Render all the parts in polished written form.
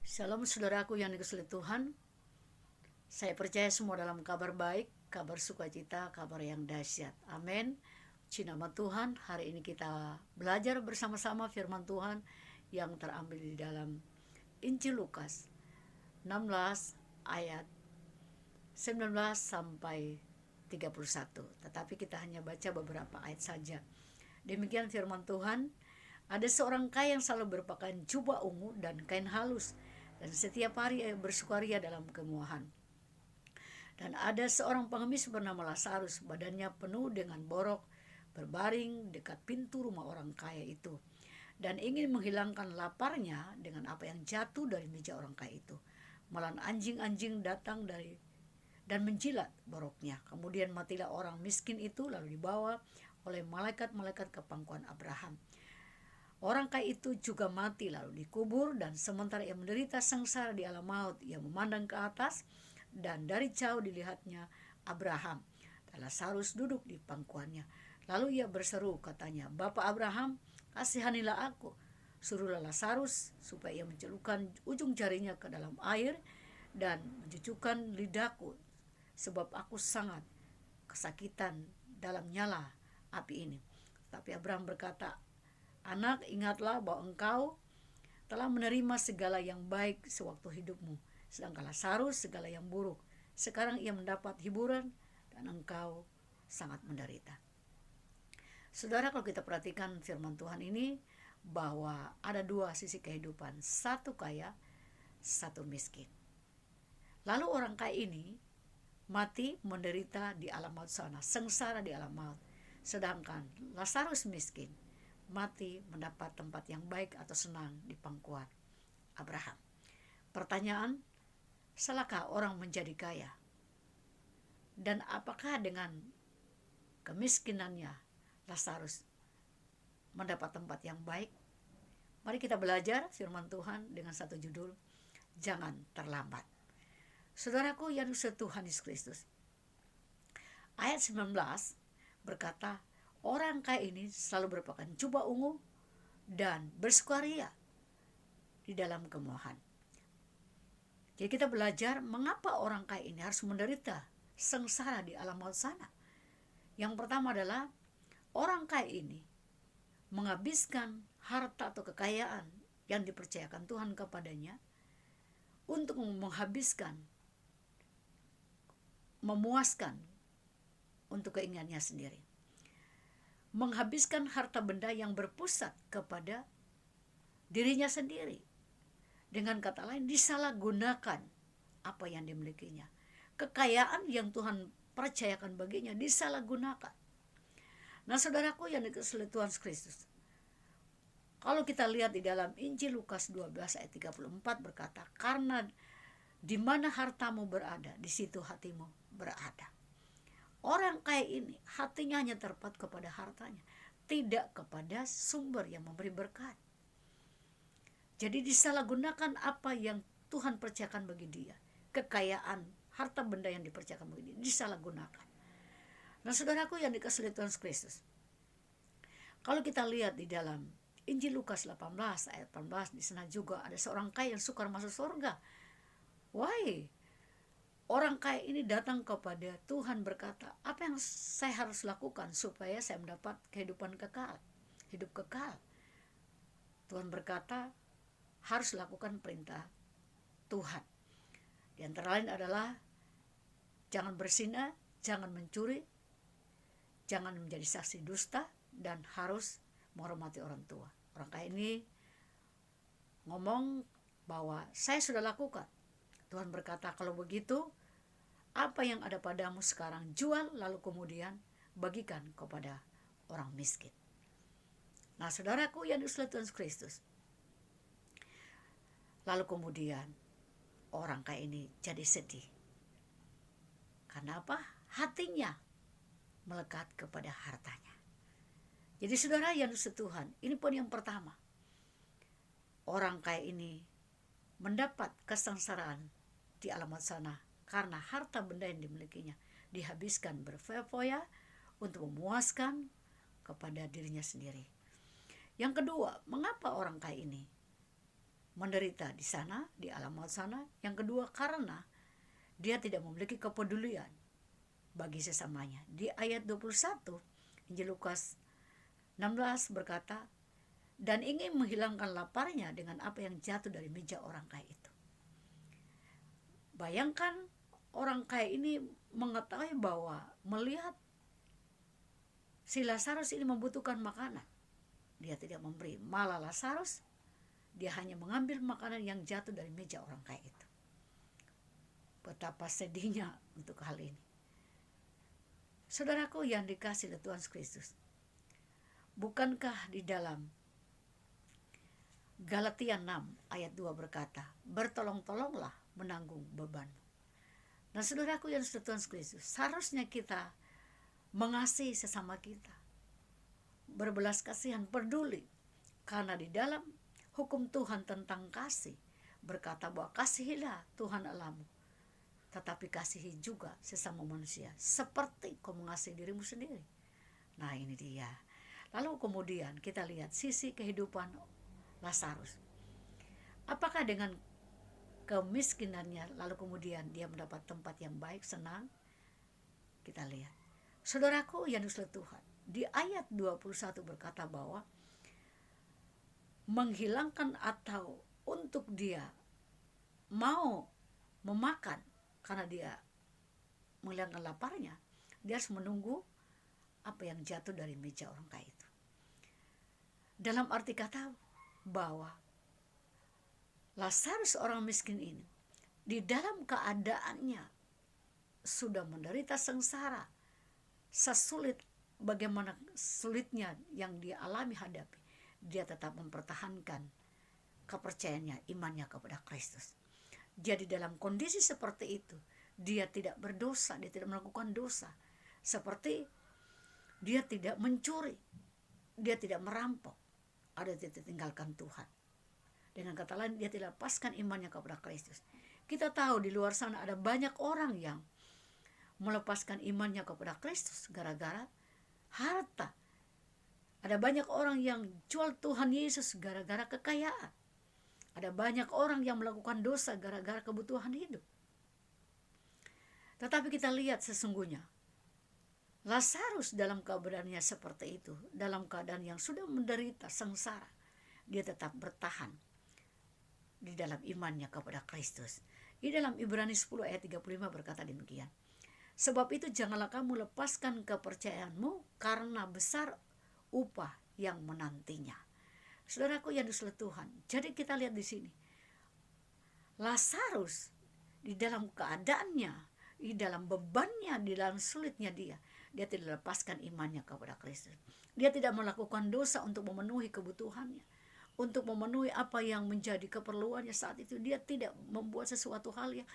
Shalom saudaraku yang dikasihi Tuhan. Saya percaya semua dalam kabar baik, kabar sukacita, kabar yang dahsyat. Amin. Puji nama Tuhan. Hari ini kita belajar bersama-sama firman Tuhan yang terambil di dalam Injil Lukas 16 ayat 19 sampai 31. Tetapi kita hanya baca beberapa ayat saja. Demikian firman Tuhan. Ada seorang kaya yang selalu berpakaian jubah ungu dan kain halus, dan setiap hari bersukaria dalam kemewahan. Dan ada seorang pengemis bernama Lazarus, badannya penuh dengan borok, berbaring dekat pintu rumah orang kaya itu, dan ingin menghilangkan laparnya dengan apa yang jatuh dari meja orang kaya itu. Malah anjing-anjing datang dan menjilat boroknya. Kemudian matilah orang miskin itu, lalu dibawa oleh malaikat-malaikat ke pangkuan Abraham. Orang kaya itu juga mati lalu dikubur, dan sementara ia menderita sengsara di alam maut, ia memandang ke atas, dan dari jauh dilihatnya Abraham dan Lazarus duduk di pangkuannya. Lalu ia berseru, katanya, "Bapa Abraham, kasihanilah aku. Suruhlah Lazarus supaya ia mencelupkan ujung jarinya ke dalam air dan mencucukkan lidahku, sebab aku sangat kesakitan dalam nyala api ini." Tapi Abraham berkata, "Anak, ingatlah bahwa engkau telah menerima segala yang baik sewaktu hidupmu, sedangkan Lazarus segala yang buruk. Sekarang ia mendapat hiburan dan engkau sangat menderita." Saudara, kalau kita perhatikan firman Tuhan ini, bahwa ada dua sisi kehidupan, satu kaya, satu miskin. Lalu orang kaya ini mati menderita di alam maut sana, sengsara di alam maut. Sedangkan Lazarus miskin mati mendapat tempat yang baik atau senang di pangkuan Abraham. Pertanyaan, salahkah orang menjadi kaya? Dan apakah dengan kemiskinannya Lazarus mendapat tempat yang baik? Mari kita belajar firman Tuhan dengan satu judul, jangan terlambat. Saudaraku yang dikasihi Tuhan Yesus Kristus, ayat 19 berkata, orang kaya ini selalu berpakaian jubah ungu dan bersukaria di dalam kemewahan. Jadi kita belajar mengapa orang kaya ini harus menderita sengsara di alam maut sana. Yang pertama adalah orang kaya ini menghabiskan harta atau kekayaan yang dipercayakan Tuhan kepadanya untuk memuaskan untuk keinginannya sendiri. Menghabiskan harta benda yang berpusat kepada dirinya sendiri. Dengan kata lain, disalahgunakan apa yang dimilikinya. Kekayaan yang Tuhan percayakan baginya disalahgunakan. Nah, saudaraku yang dikasihi Tuhan Kristus, kalau kita lihat di dalam Injil Lukas 12 ayat 34 berkata, karena di mana hartamu berada, di situ hatimu berada. Orang kaya ini hatinya hanya terpaut kepada hartanya, tidak kepada sumber yang memberi berkat. Jadi disalahgunakan apa yang Tuhan percayakan bagi dia. Kekayaan, harta benda yang dipercayakan bagi dia disalahgunakan. Nah, saudaraku yang dikasihi Tuhan Kristus, kalau kita lihat di dalam Injil Lukas 18 ayat 18, di sana juga ada seorang kaya yang sukar masuk surga. Why? Orang kaya ini datang kepada Tuhan berkata, apa yang saya harus lakukan supaya saya mendapat kehidupan kekal, hidup kekal? Tuhan berkata, harus lakukan perintah Tuhan. Di antara lain adalah jangan berzina, jangan mencuri, jangan menjadi saksi dusta, dan harus menghormati orang tua. Orang kaya ini ngomong bahwa saya sudah lakukan. Tuhan berkata, kalau begitu, apa yang ada padamu sekarang jual, lalu kemudian bagikan kepada orang miskin. Nah, saudaraku yang dikasihi Tuhan Kristus, lalu kemudian orang kaya ini jadi sedih. Karena apa? Hatinya melekat kepada hartanya. Jadi saudara yang dikasihi Tuhan, ini poin yang pertama. Orang kaya ini mendapat kesengsaraan di alam maut sana karena harta benda yang dimilikinya dihabiskan berfoya-foya untuk memuaskan kepada dirinya sendiri. Yang kedua, mengapa orang kaya ini menderita di sana, di alam maut sana. Yang kedua, karena dia tidak memiliki kepedulian bagi sesamanya. Di ayat 21 Injil Lukas 16 berkata, dan ingin menghilangkan laparnya dengan apa yang jatuh dari meja orang kaya itu. Bayangkan orang kaya ini mengetahui bahwa melihat si Lazarus ini membutuhkan makanan, dia tidak memberi. Malah Lazarus, dia hanya mengambil makanan yang jatuh dari meja orang kaya itu. Betapa sedihnya untuk hal ini. Saudaraku yang dikasihi oleh Tuhan Kristus, bukankah di dalam Galatia 6 ayat 2 berkata, bertolong-tolonglah menanggung bebanmu. Nah saudaraku yang sudah Tuhan Kristus, seharusnya kita mengasihi sesama kita, berbelas kasihan, peduli. Karena di dalam hukum Tuhan tentang kasih berkata bahwa kasihilah Tuhan Allahmu, tetapi kasihi juga sesama manusia seperti kau mengasihi dirimu sendiri. Nah ini dia. Lalu kemudian kita lihat sisi kehidupan Lazarus. Apakah dengan kemiskinannya lalu kemudian dia mendapat tempat yang baik, senang? Kita lihat. Saudaraku yang dikasihi Tuhan, di ayat 21 berkata bahwa menghilangkan atau untuk dia mau memakan, karena dia menghilangkan laparnya, dia harus menunggu apa yang jatuh dari meja orang kaya itu. Dalam arti kata bahwa Lazarus orang miskin ini di dalam keadaannya sudah menderita sengsara, sesulit bagaimana sulitnya yang dia alami hadapi, dia tetap mempertahankan kepercayaannya, imannya kepada Kristus. Jadi dalam kondisi seperti itu, dia tidak berdosa, dia tidak melakukan dosa. Seperti dia tidak mencuri, dia tidak merampok, ada tidak tinggalkan Tuhan. Dengan kata lain, dia tidak lepaskan imannya kepada Kristus. Kita tahu di luar sana ada banyak orang yang melepaskan imannya kepada Kristus gara-gara harta. Ada banyak orang yang jual Tuhan Yesus gara-gara kekayaan. Ada banyak orang yang melakukan dosa gara-gara kebutuhan hidup. Tetapi kita lihat sesungguhnya Lazarus dalam keadaannya seperti itu, dalam keadaan yang sudah menderita sengsara, dia tetap bertahan di dalam imannya kepada Kristus. Di dalam Ibrani 10 ayat 35 berkata demikian. Sebab itu janganlah kamu lepaskan kepercayaanmu, karena besar upah yang menantinya. Saudaraku yang dikasihi Tuhan, jadi kita lihat di sini Lazarus di dalam keadaannya, di dalam bebannya, di dalam sulitnya dia tidak lepaskan imannya kepada Kristus. Dia tidak melakukan dosa untuk memenuhi kebutuhannya, untuk memenuhi apa yang menjadi keperluannya saat itu. Dia tidak membuat sesuatu hal yang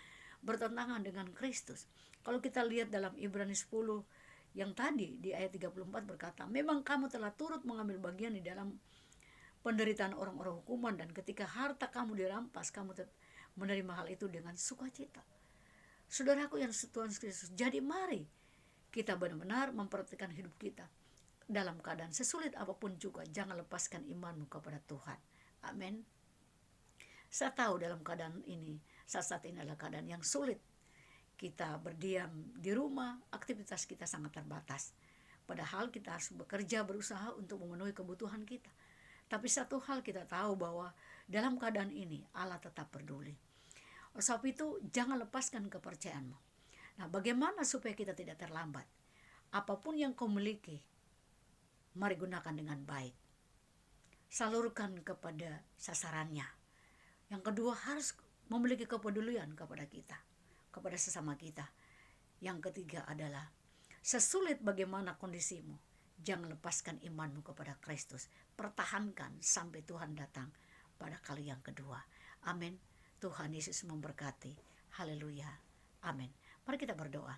bertentangan dengan Kristus. Kalau kita lihat dalam Ibrani 10 yang tadi di ayat 34 berkata, memang kamu telah turut mengambil bagian di dalam penderitaan orang-orang hukuman, dan ketika harta kamu dirampas, kamu menerima hal itu dengan sukacita. Saudaraku yang Tuhan Kristus, jadi mari kita benar-benar memperhatikan hidup kita dalam keadaan sesulit apapun juga. Jangan lepaskan imanmu kepada Tuhan. Amin. Saya tahu dalam keadaan ini, saat ini adalah keadaan yang sulit. Kita berdiam di rumah, aktivitas kita sangat terbatas. Padahal kita harus bekerja, berusaha untuk memenuhi kebutuhan kita. Tapi satu hal kita tahu bahwa dalam keadaan ini Allah tetap peduli. Oleh sebab itu jangan lepaskan kepercayaanmu. Nah, bagaimana supaya kita tidak terlambat? Apapun yang kau miliki, mari gunakan dengan baik. Salurkan kepada sasarannya. Yang kedua, harus memiliki kepedulian kepada kita, kepada sesama kita. Yang ketiga adalah, sesulit bagaimana kondisimu, jangan lepaskan imanmu kepada Kristus. Pertahankan sampai Tuhan datang pada kali yang kedua. Amin. Tuhan Yesus memberkati. Haleluya. Amin. Mari kita berdoa.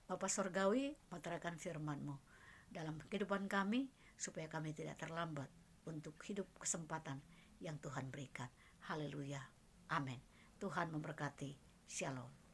Bapa Sorgawi, meteraikan firman-Mu dalam kehidupan kami, supaya kami tidak terlambat untuk hidup kesempatan yang Tuhan berikan. Haleluya. Amin. Tuhan memberkati. Shalom.